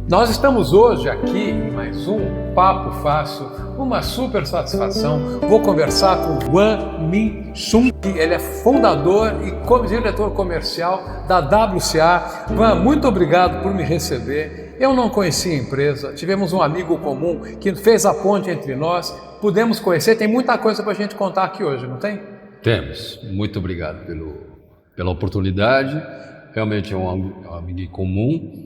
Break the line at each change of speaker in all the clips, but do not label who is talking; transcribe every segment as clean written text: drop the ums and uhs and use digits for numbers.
Nós estamos hoje aqui em mais um Papo Fácil, uma super satisfação. Vou conversar com o Wan Min Sun, ele é fundador e diretor comercial da WCA. Wan, muito obrigado por me receber. Eu não conhecia a empresa, tivemos um amigo comum que fez a ponte entre nós, pudemos conhecer, tem muita coisa para a gente contar aqui hoje, não tem?
Temos. Muito obrigado pela oportunidade. Realmente é um amigo comum.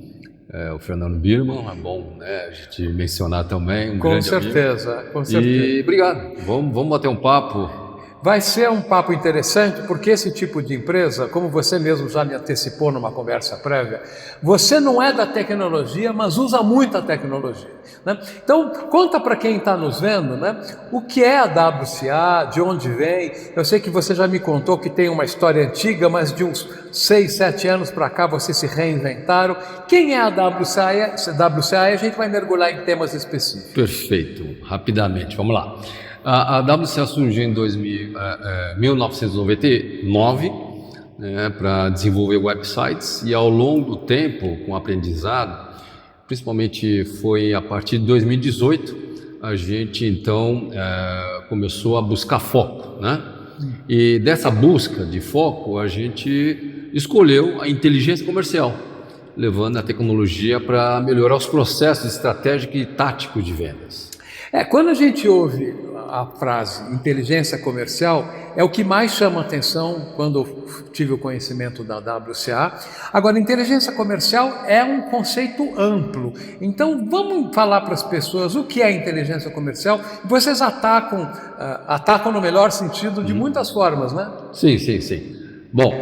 O Fernando Birman, é bom, né, a gente mencionar também,
com certeza,
amigo.
Com certeza.
E obrigado, vamos bater um papo.
Vai ser um papo interessante, porque esse tipo de empresa, como você mesmo já me antecipou numa conversa prévia, você não é da tecnologia, mas usa muita tecnologia, né? Então, conta para quem está nos vendo, né, o que é a WCA, de onde vem. Eu sei que você já me contou que tem uma história antiga, mas de uns 6, 7 anos para cá vocês se reinventaram. Quem é a WCA? E a gente vai mergulhar em temas específicos.
Perfeito, rapidamente, vamos lá. A WCA surgiu em 1999, né, para desenvolver websites, e ao longo do tempo, com aprendizado, principalmente foi a partir de 2018, a gente então começou a buscar foco, né? E dessa busca de foco, a gente escolheu a inteligência comercial, levando a tecnologia para melhorar os processos estratégicos e táticos de vendas.
Quando a gente ouve a frase inteligência comercial, é o que mais chama a atenção quando eu tive o conhecimento da WCA. Agora, inteligência comercial é um conceito amplo. Então, vamos falar para as pessoas o que é inteligência comercial. Vocês atacam no melhor sentido de muitas formas, né? Sim.
Bom,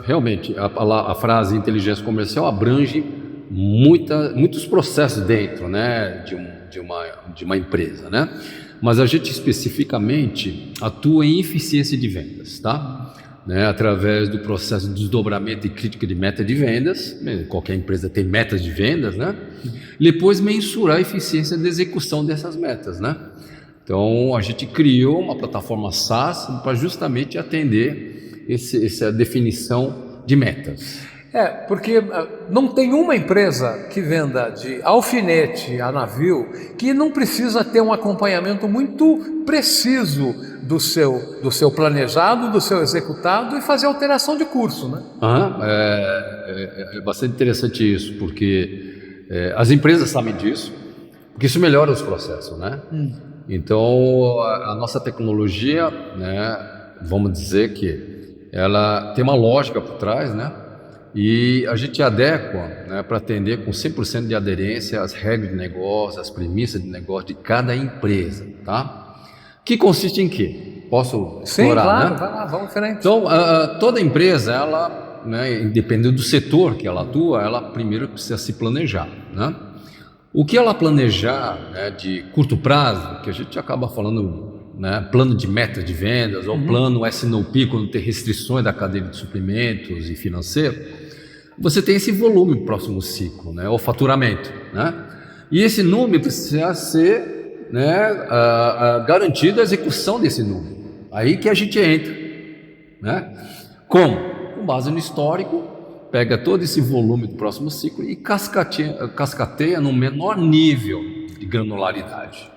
realmente, a frase inteligência comercial abrange muitos processos dentro, né, de uma empresa, né? Mas a gente especificamente atua em eficiência de vendas, tá? Né, através do processo de desdobramento e crítica de meta de vendas. Qualquer empresa tem metas de vendas, né? Depois mensurar a eficiência da execução dessas metas, né? Então a gente criou uma plataforma SaaS para justamente atender essa definição de metas.
Porque não tem uma empresa que venda de alfinete a navio que não precisa ter um acompanhamento muito preciso do seu planejado, do seu executado, e fazer alteração de curso, né?
É bastante interessante isso, porque as empresas sabem disso, porque isso melhora os processos, né? Então a nossa tecnologia, né, vamos dizer que ela tem uma lógica por trás, né? E a gente adequa, né, para atender com 100% de aderência às regras de negócio, às premissas de negócio de cada empresa, tá? Que consiste em quê? Posso explorar?
Sim, claro,
né?
Vai lá, vamos em frente.
Então, toda empresa, ela, né, independente do setor que ela atua, ela primeiro precisa se planejar, né? O que ela planejar, né, de curto prazo, que a gente acaba falando, né, plano de meta de vendas, ou plano S&OP, quando tem restrições da cadeia de suprimentos e financeiro, você tem esse volume no próximo ciclo, né, o faturamento, né? E esse número precisa ser, né, garantido a execução desse número. Aí que a gente entra, né? Como? Com base no histórico, pega todo esse volume do próximo ciclo e cascateia no menor nível de granularidade.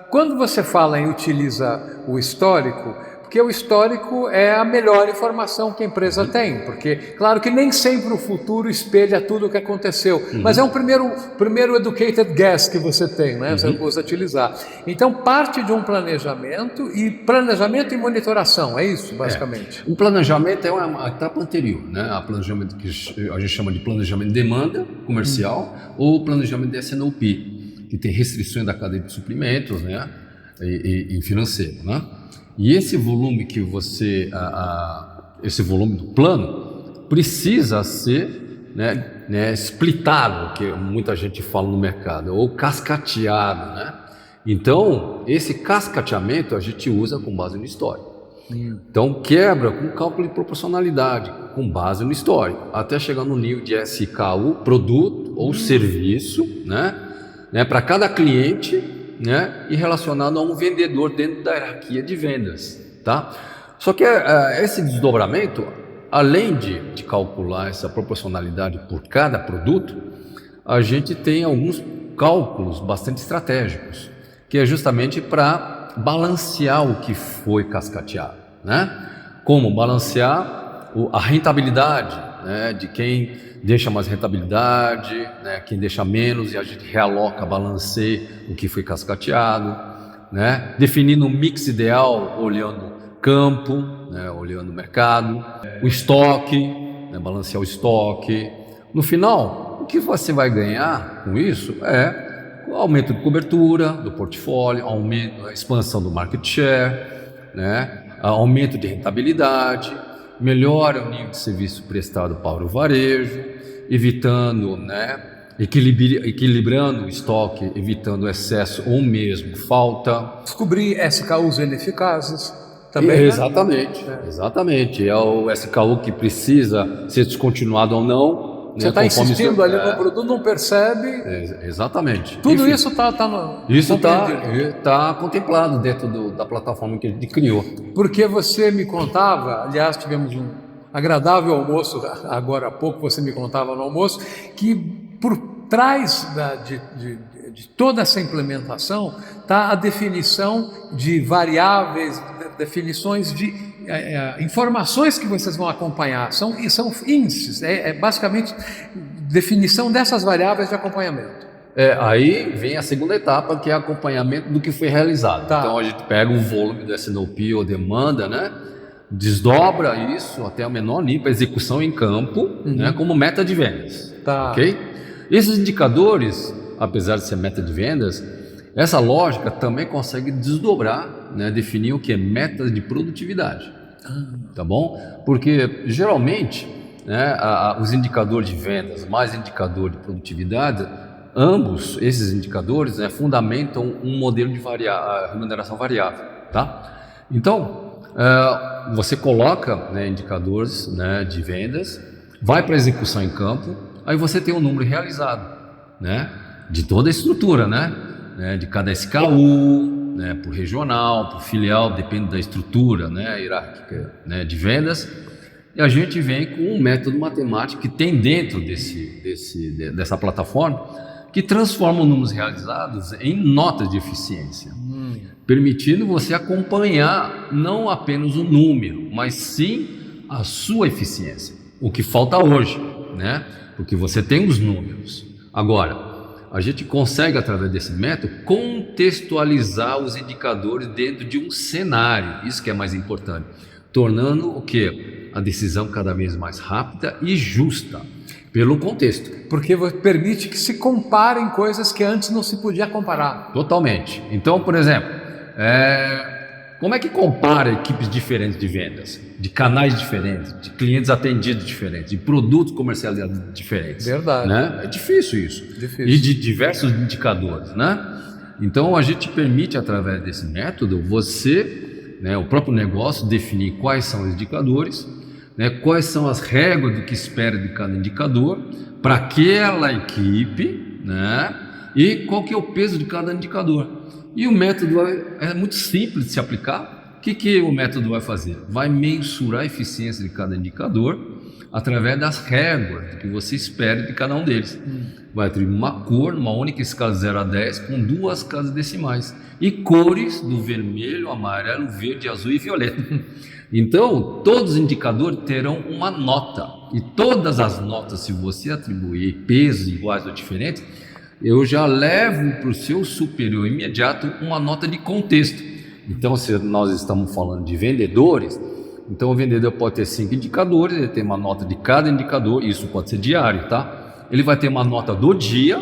Quando você fala em utiliza o histórico, porque o histórico é a melhor informação que a empresa tem, porque claro que nem sempre o futuro espelha tudo o que aconteceu, mas é um primeiro educated guess que você tem, né? Você usa utilizar. Então parte de um planejamento e monitoração, é isso basicamente?
O planejamento é uma etapa anterior, né? O planejamento que a gente chama de planejamento de demanda comercial ou planejamento de S&OP, que tem restrições da cadeia de suprimentos, né, e financeiro, né? E esse volume que esse volume do plano precisa ser, né, splitado, que muita gente fala no mercado, ou cascateado, né? Então, esse cascateamento a gente usa com base no histórico. Então, quebra com cálculo de proporcionalidade, com base no histórico, até chegar no nível de SKU, produto ou serviço, né, para cada cliente, né, e relacionado a um vendedor dentro da hierarquia de vendas, tá? Só que esse desdobramento além de calcular essa proporcionalidade por cada produto, a gente tem alguns cálculos bastante estratégicos, que é justamente para balancear o que foi cascateado, né? Como balancear a rentabilidade, né, de quem deixa mais rentabilidade, né, quem deixa menos, e a gente realoca, balanceia o que foi cascateado, né, definindo um mix ideal, olhando campo, né, olhando o mercado, o estoque, né, balancear o estoque. No final, o que você vai ganhar com isso é o aumento de cobertura do portfólio, a expansão do market share, né, aumento de rentabilidade, melhora o nível de serviço prestado para o varejo, evitando, né, equilibrando o estoque, evitando excesso ou mesmo falta.
Descobrir SKUs ineficazes também,
Exatamente,
né?
Exatamente. É o SKU que precisa ser descontinuado ou não.
Você está insistindo ali no produto, não percebe.
Exatamente.
Tudo
Enfim,
isso está no.
isso está contemplado dentro da plataforma que a gente criou.
Porque você me contava, aliás, tivemos um agradável almoço agora há pouco, você me contava no almoço, que por trás de toda essa implementação está a definição de variáveis, definições de informações que vocês vão acompanhar, são índices, basicamente definição dessas variáveis de acompanhamento.
Aí vem a segunda etapa, que é acompanhamento do que foi realizado.
Tá.
Então a gente pega o volume do S&OP ou demanda, né, desdobra isso até o menor nível, a execução em campo, né, como meta de vendas.
Tá.
Ok? Esses indicadores, apesar de ser meta de vendas, essa lógica também consegue desdobrar, né, definir o que é meta de produtividade. Tá bom? Porque geralmente, né, os indicadores de vendas mais indicador de produtividade, ambos esses indicadores, né, fundamentam um modelo de remuneração variável. Tá? Então, você coloca, né, indicadores, né, de vendas, vai para a execução em campo, aí você tem um número realizado, né, de toda a estrutura, né, de cada SKU, né, por regional, por filial, depende da estrutura, né, hierárquica, né, de vendas. E a gente vem com um método matemático que tem dentro dessa plataforma, que transforma os números realizados em notas de eficiência, permitindo você acompanhar não apenas o número, mas sim a sua eficiência, o que falta hoje, né? Porque você tem os números. Agora, a gente consegue, através desse método, contextualizar os indicadores dentro de um cenário, isso que é mais importante, tornando o quê? A decisão cada vez mais rápida e justa, pelo contexto.
Porque permite que se comparem coisas que antes não se podia comparar.
Totalmente. Então, por exemplo, como é que compara equipes diferentes de vendas, de canais diferentes, de clientes atendidos diferentes, de produtos comercializados diferentes?
Verdade.
Né? É difícil isso.
Difícil.
E de diversos indicadores, né? Então, a gente permite, através desse método, você, né, o próprio negócio, definir quais são os indicadores, né, quais são as regras do que espera de cada indicador para aquela equipe, né, e qual que é o peso de cada indicador. E o método é muito simples de se aplicar. O que o método vai fazer? Vai mensurar a eficiência de cada indicador através das regras que você espera de cada um deles. Vai atribuir uma cor numa única escala de 0 a 10 com 2 casas decimais e cores do vermelho, amarelo, verde, azul e violeta. Então, todos os indicadores terão uma nota, e todas as notas, se você atribuir pesos iguais ou diferentes, eu já levo para o seu superior imediato uma nota de contexto. Então, se nós estamos falando de vendedores, então o vendedor pode ter 5 indicadores, ele tem uma nota de cada indicador, isso pode ser diário, tá? Ele vai ter uma nota do dia,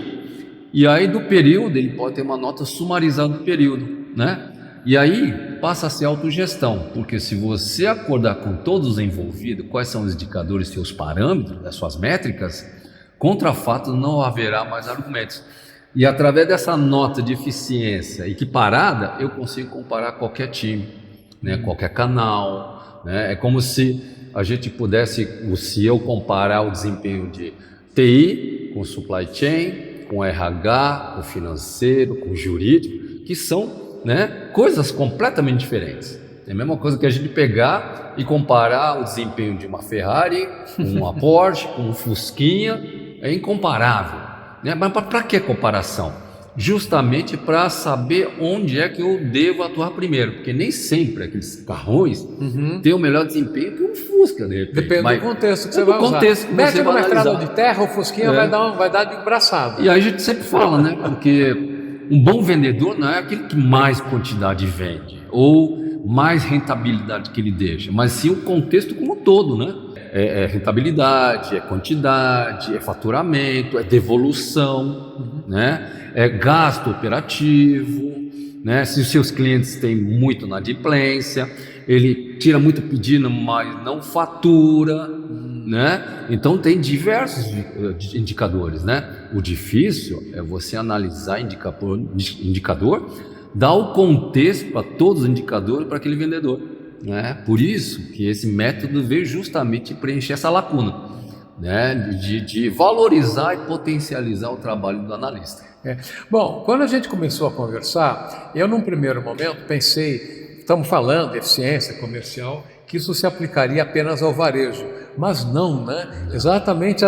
e aí do período ele pode ter uma nota sumarizada do período, né? E aí passa a ser autogestão, porque se você acordar com todos os envolvidos, quais são os indicadores, seus parâmetros, as suas métricas, contra fato não haverá mais argumentos. E através dessa nota de eficiência equiparada, eu consigo comparar qualquer time, né, qualquer canal, né? É como se a gente pudesse, se eu comparar o desempenho de TI com supply chain, com RH, com financeiro, com jurídico, que são, né, coisas completamente diferentes, É a mesma coisa que a gente pegar e comparar o desempenho de uma Ferrari com uma Porsche, com um Fusquinha, é incomparável, né? Mas para que comparação? Justamente para saber onde é que eu devo atuar primeiro, porque nem sempre aqueles carrões têm o melhor desempenho que um Fusca, de repente.
Depende do contexto que você vai usar. Mete numa estrada de terra, o Fusquinha vai dar de braçada.
E aí a gente sempre fala, né? Porque um bom vendedor não é aquele que mais quantidade vende ou mais rentabilidade que ele deixa, mas sim o contexto como um todo, né? É rentabilidade, é quantidade, é faturamento, é devolução, né? É gasto operativo, né? Se os seus clientes têm muito inadimplência, ele tira muito pedido, mas não fatura, né? Então tem diversos indicadores, né? O difícil é você analisar indicador, dar o contexto para todos os indicadores para aquele vendedor, né? Por isso que esse método veio justamente preencher essa lacuna, né? De valorizar e potencializar o trabalho do analista.
Bom, quando a gente começou a conversar, eu num primeiro momento pensei, estamos falando de eficiência comercial, que isso se aplicaria apenas ao varejo, mas não, né? Exatamente,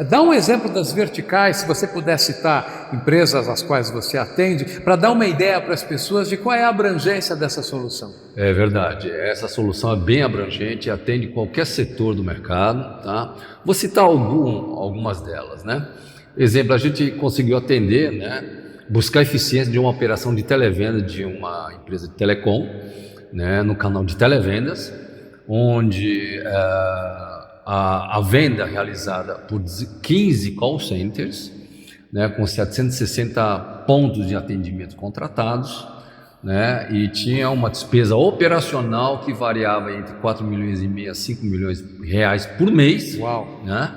dá um exemplo das verticais, se você puder citar empresas às quais você atende, para dar uma ideia para as pessoas de qual é a abrangência dessa solução.
É verdade, essa solução é bem abrangente, atende qualquer setor do mercado, tá? Vou citar algumas delas, né? Exemplo, a gente conseguiu atender, né, buscar eficiência de uma operação de televenda de uma empresa de telecom, né, no canal de televendas, onde a venda realizada por 15 call centers, né, com 760 pontos de atendimento contratados, né, e tinha uma despesa operacional que variava entre 4 milhões e meio a 5 milhões de reais por mês.
Uau.
Né?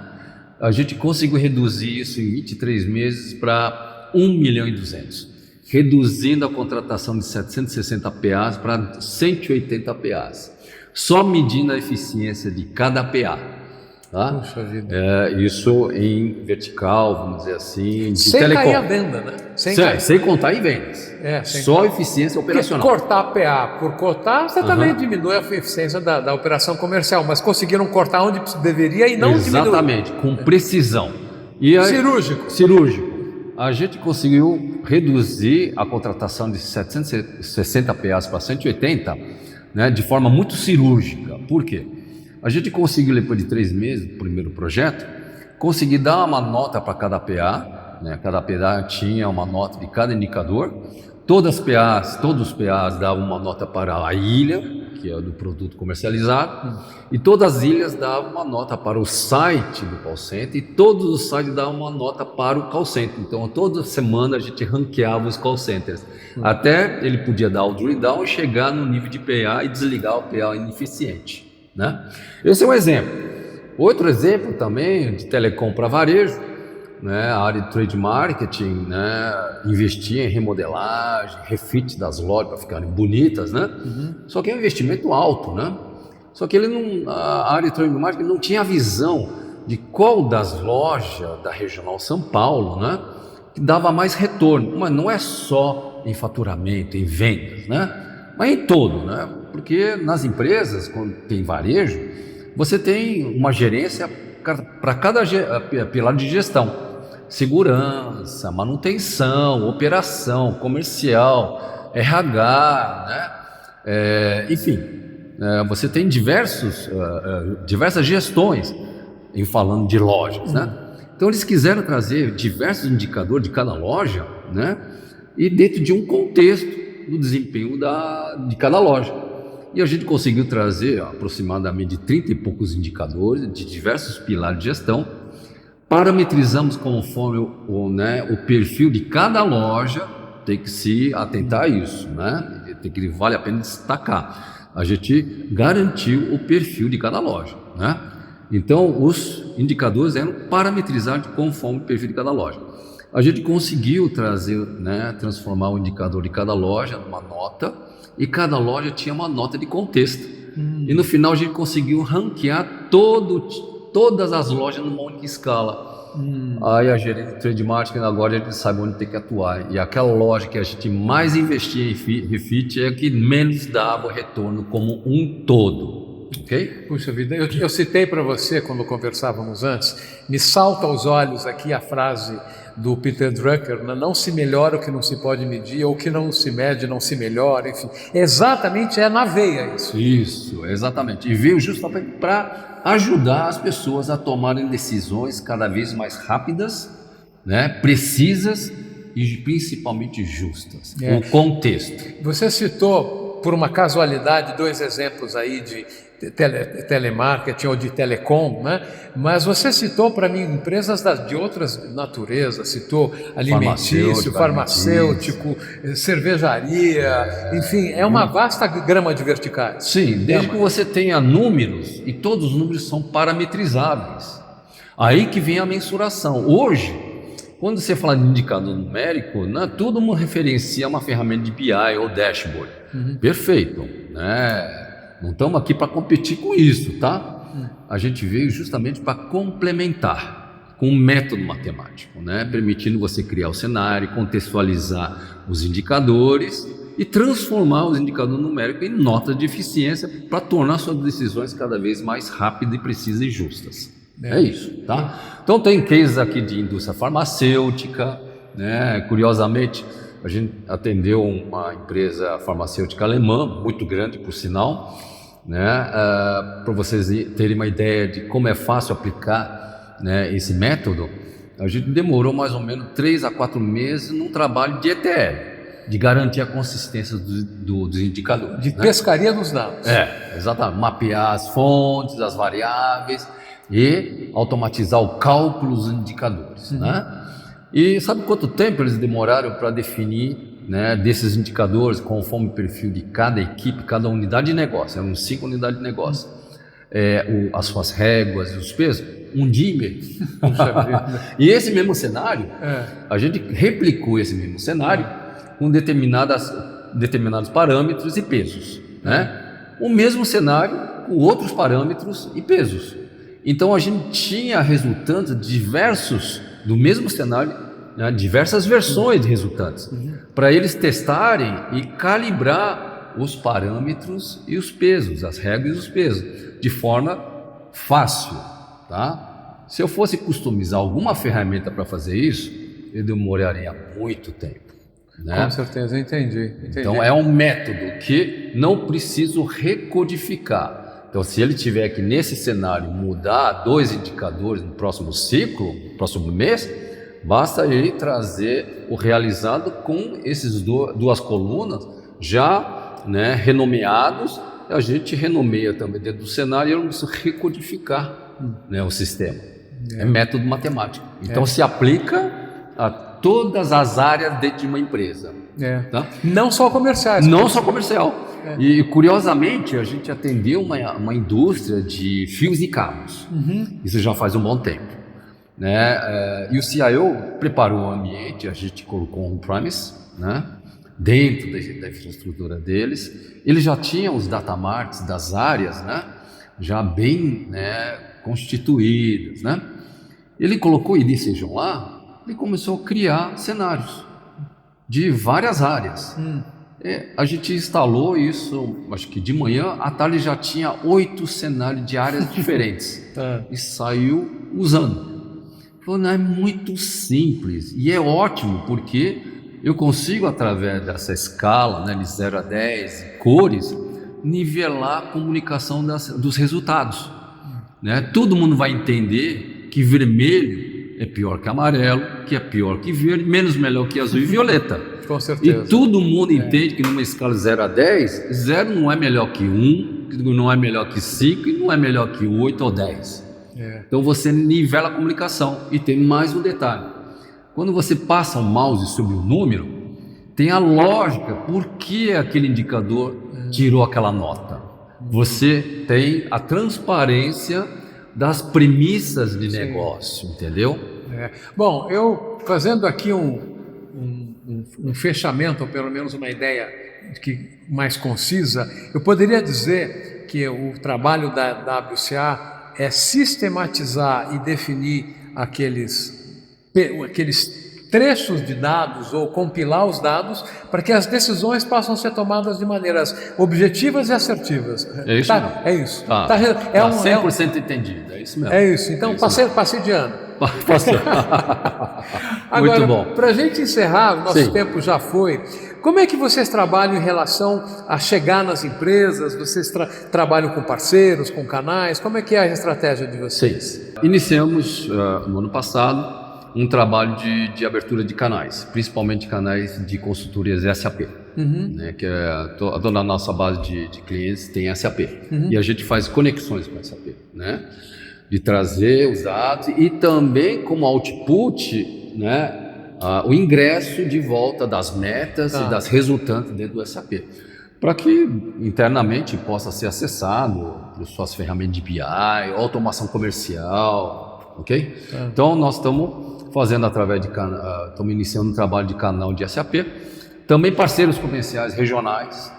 A gente conseguiu reduzir isso em 23 meses para 1 milhão e 200, reduzindo a contratação de 760 PAs para 180 PAs, só medindo a eficiência de cada PA. Tá?
Puxa vida.
Isso em vertical, vamos dizer assim, de
sem
telecom.
Cair a venda, né?
Sem contar em vendas. Só eficiência operacional.
Porque cortar PA por cortar, você também diminui a eficiência da operação comercial, mas conseguiram cortar onde deveria e não diminuir.
Exatamente, com precisão. E aí, cirúrgico. A gente conseguiu reduzir a contratação de 760 PAs para 180, né, de forma muito cirúrgica. Por quê? A gente conseguiu, depois de 3 meses do primeiro projeto, conseguir dar uma nota para cada PA, né? Cada PA tinha uma nota de cada indicador. Todos os PAs davam uma nota para a ilha, que é do produto comercializado, e todas as ilhas davam uma nota para o site do call center, e todos os sites davam uma nota para o call center. Então, toda semana a gente ranqueava os call centers. Até ele podia dar o drill down e chegar no nível de PA e desligar o PA ineficiente. Né? Esse é um exemplo. Outro exemplo também de telecom para varejo, né? A área de trade marketing, né? Investir em remodelagem, refit das lojas para ficarem bonitas, né? Só que é um investimento alto, né? Só que a área de trade marketing não tinha a visão de qual das lojas da Regional São Paulo, né, que dava mais retorno. Mas não é só em faturamento, em vendas, né? Mas em todo, né? Porque nas empresas, quando tem varejo, você tem uma gerência para cada pilar de gestão: segurança, manutenção, operação, comercial, RH, né? Enfim, você tem diversas gestões em falando de lojas, né? Então eles quiseram trazer diversos indicadores de cada loja, né? E dentro de um contexto do desempenho de cada loja. E a gente conseguiu trazer aproximadamente 30 e poucos indicadores de diversos pilares de gestão. Parametrizamos conforme o perfil de cada loja, tem que se atentar a isso, né? Vale a pena destacar. A gente garantiu o perfil de cada loja, né? Então, os indicadores eram parametrizados conforme o perfil de cada loja. A gente conseguiu trazer, né, transformar o indicador de cada loja numa nota, e cada loja tinha uma nota de contexto. E no final a gente conseguiu ranquear todo todas as lojas numa única escala. Aí a gerente de trade marketing agora a gente sabe onde tem que atuar. E aquela loja que a gente mais investia em refit é a que menos dava retorno como um todo. Ok?
Puxa vida, eu citei para você quando conversávamos antes, me salta aos olhos aqui a frase do Peter Drucker, né? Não se melhora o que não se pode medir, ou o que não se mede não se melhora, enfim. Exatamente, é na veia isso.
Isso, exatamente. E veio justamente para ajudar as pessoas a tomarem decisões cada vez mais rápidas, né? Precisas e principalmente justas. O contexto.
Você citou, por uma casualidade, 2 exemplos aí de telemarketing ou de telecom, né? Mas você citou para mim empresas de outras naturezas, citou alimentício, farmacêutico, cervejaria, enfim, é uma vasta gama de verticais.
Sim, desde que você tenha números, e todos os números são parametrizáveis. Aí que vem a mensuração. Hoje, quando você fala de indicador numérico, né, tudo referencia uma ferramenta de BI ou dashboard. Perfeito, né? Não estamos aqui para competir com isso, tá? A gente veio justamente para complementar com um método matemático, né? Permitindo você criar o cenário, contextualizar os indicadores e transformar os indicadores numéricos em notas de eficiência para tornar suas decisões cada vez mais rápidas e precisas e justas. É isso, tá? Então tem cases aqui de indústria farmacêutica, né? Curiosamente, a gente atendeu uma empresa farmacêutica alemã, muito grande por sinal, né? Para vocês terem uma ideia de como é fácil aplicar, né, esse método, a gente demorou mais ou menos 3 a 4 meses num trabalho de ETL, de garantir a consistência dos indicadores.
De pescaria dos dados.
Exatamente. Mapear as fontes, as variáveis e automatizar o cálculo dos indicadores, né? E sabe quanto tempo eles demoraram para definir, né, desses indicadores conforme o perfil de cada equipe, cada unidade de negócio? Eram 5 unidades de negócio. As suas réguas e os pesos, 1 dia e meio. E esse mesmo cenário, a gente replicou esse mesmo cenário com determinados parâmetros e pesos, né? O mesmo cenário com outros parâmetros e pesos. Então a gente tinha resultantes diversos do mesmo cenário, né, diversas versões de resultantes, para eles testarem e calibrar os parâmetros e os pesos, as regras e os pesos, de forma fácil, tá? Se eu fosse customizar alguma ferramenta para fazer isso, eu demoraria muito tempo, né?
Com certeza, entendi.
Então é um método que não preciso recodificar. Então, se ele tiver que, nesse cenário, mudar 2 indicadores no próximo ciclo, no próximo mês, basta ele trazer o realizado com esses 2 colunas já, né, renomeados. A gente renomeia também dentro do cenário e eu não preciso recodificar, né, o sistema. É método matemático. Então, se aplica a todas as áreas dentro de uma empresa. Tá?
Não só comerciais.
Não só comercial. E curiosamente a gente atendeu uma indústria de fios e cabos. Isso já faz um bom tempo, né? E o CIO preparou o ambiente, a gente colocou on-premise, né, dentro da infraestrutura deles. Ele já tinha os data marts das áreas, né, já bem, né, constituídas, né? Ele colocou e sejam lá, ele começou a criar cenários de várias áreas. A gente instalou isso, acho que de manhã, à tarde já tinha 8 cenários de áreas diferentes. E saiu usando. Falou, não, é muito simples e é ótimo porque eu consigo, através dessa escala, né, de 0 a 10, cores, nivelar a comunicação dos resultados, né? Todo mundo vai entender que vermelho é pior que amarelo, que é pior que verde, menos melhor que azul e violeta.
Com certeza.
E todo mundo entende que numa escala 0 a 10, 0 não é melhor que 1, não é melhor que 5 e não é melhor que 8 ou 10. Então você nivela a comunicação. E tem mais um detalhe. Quando você passa o mouse sobre o número, tem a lógica, por que aquele indicador tirou aquela nota. Você tem a transparência das premissas de negócio, entendeu?
Bom, eu fazendo aqui um fechamento, ou pelo menos uma ideia mais concisa, eu poderia dizer que o trabalho da WCA é sistematizar e definir aqueles trechos de dados ou compilar os dados para que as decisões possam ser tomadas de maneiras objetivas e assertivas.
É isso mesmo.
É isso.
Tá,
É
100% entendido, é isso mesmo.
É isso. Então, passei de ano. Agora,
muito bom.
Para a gente encerrar, o nosso
Sim.
tempo já foi. Como é que vocês trabalham em relação a chegar nas empresas? Vocês trabalham com parceiros, com canais? Como é que é a estratégia de vocês?
Iniciamos no ano passado um trabalho de abertura de canais, principalmente canais de consultorias SAP, né, que toda a nossa base de clientes tem SAP. E a gente faz conexões com SAP, né, de trazer os dados e também como output, né, o ingresso de volta das metas e das resultantes dentro do SAP, para que internamente possa ser acessado por suas ferramentas de BI, automação comercial, ok? Então nós estamos fazendo através de estamos iniciando um trabalho de canal de SAP, também parceiros comerciais regionais,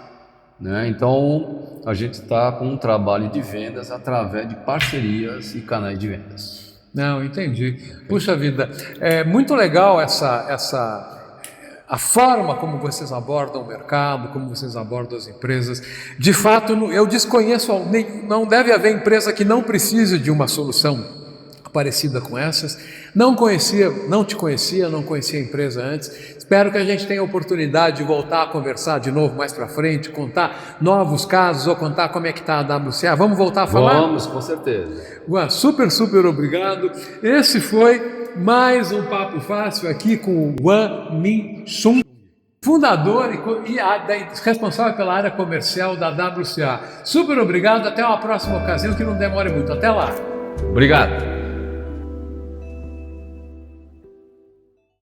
né? Então a gente está com um trabalho de vendas através de parcerias e canais de vendas.
Não, entendi. Puxa vida, é muito legal a forma como vocês abordam o mercado, como vocês abordam as empresas. De fato, eu desconheço, não deve haver empresa que não precise de uma solução parecida com essas. Não te conhecia, não conhecia a empresa antes. Espero que a gente tenha a oportunidade de voltar a conversar de novo mais para frente, contar novos casos ou contar como é que está a WCA. Vamos voltar a falar?
Vamos, com certeza.
Juan, super obrigado. Esse foi mais um Papo Fácil aqui com o Juan Min Sun, fundador e responsável pela área comercial da WCA. Super obrigado, até uma próxima ocasião, que não demore muito. Até lá.
Obrigado.